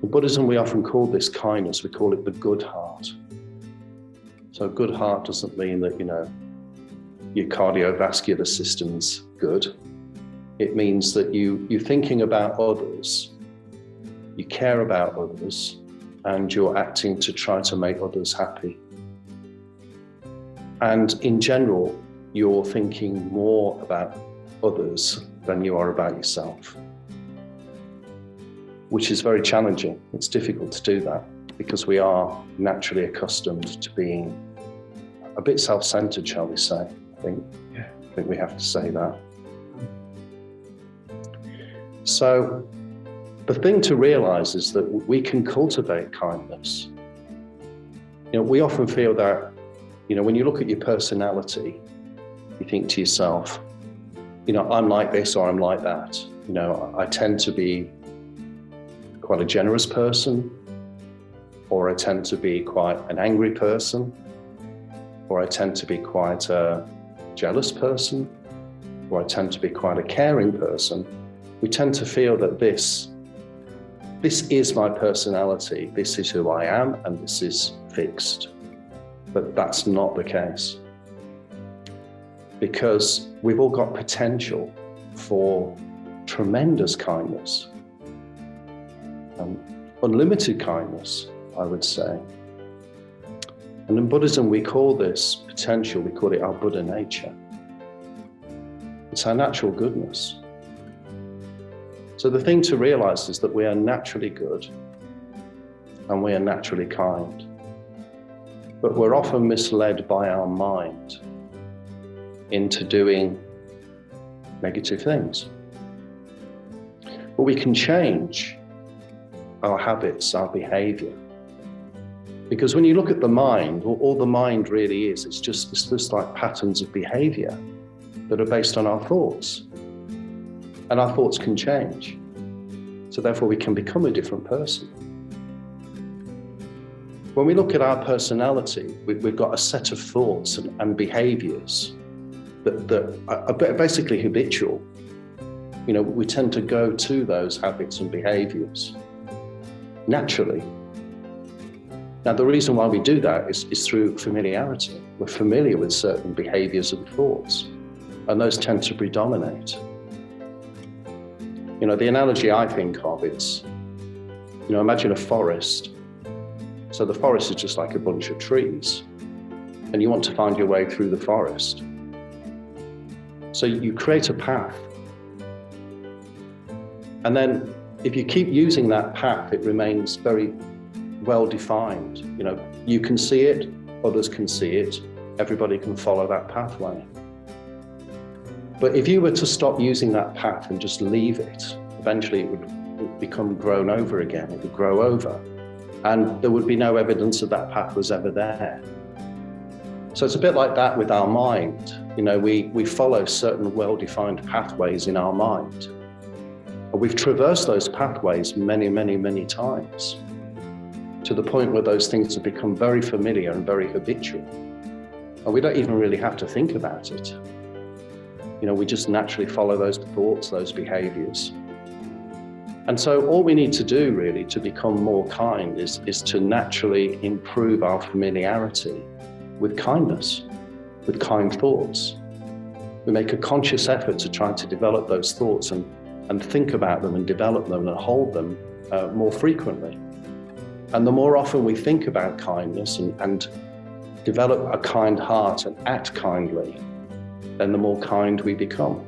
In Buddhism, we often call this kindness, we call it the good heart. So good heart doesn't mean that, your cardiovascular system's good. It means that you're thinking about others, you care about others, and you're acting to try to make others happy. And in general, you're thinking more about others than you are about yourself, which is very challenging. It's difficult to do that because we are naturally accustomed to being a bit self-centered, shall we say. I think we have to say that. So the thing to realize is that we can cultivate kindness. We often feel that, when you look at your personality, you think to yourself, I'm like this or I'm like that. I tend to be quite a generous person, or I tend to be quite an angry person, or I tend to be quite a jealous person, or I tend to be quite a caring person. We tend to feel that this is my personality, this is who I am, and this is fixed. But that's not the case. Because we've all got potential for tremendous kindness, unlimited kindness, I would say. And in Buddhism, we call this potential, we call it our Buddha nature. It's our natural goodness. So the thing to realize is that we are naturally good and we are naturally kind. But we're often misled by our mind into doing negative things. But we can change our habits, our behavior. Because when you look at the mind, all the mind really is, it's just like patterns of behavior that are based on our thoughts. And our thoughts can change. So therefore we can become a different person. When we look at our personality, we've got a set of thoughts and behaviors that are basically habitual. We tend to go to those habits and behaviors naturally. Now, the reason why we do that is through familiarity. We're familiar with certain behaviors and thoughts, and those tend to predominate. The analogy I think of, it's, imagine a forest. So the forest is just like a bunch of trees, and you want to find your way through the forest. So you create a path. And then if you keep using that path, it remains very well defined. You can see it, others can see it, everybody can follow that pathway. But if you were to stop using that path and just leave it, eventually it would become grown over again, it would grow over, and there would be no evidence that path was ever there. So it's a bit like that with our mind. We follow certain well-defined pathways in our mind. We've traversed those pathways many, many, many times, to the point where those things have become very familiar and very habitual. And we don't even really have to think about it. We just naturally follow those thoughts, those behaviors. And so all we need to do really to become more kind is to naturally improve our familiarity with kindness, with kind thoughts. We make a conscious effort to try to develop those thoughts and think about them and develop them and hold them more frequently. And the more often we think about kindness and develop a kind heart and act kindly, then the more kind we become.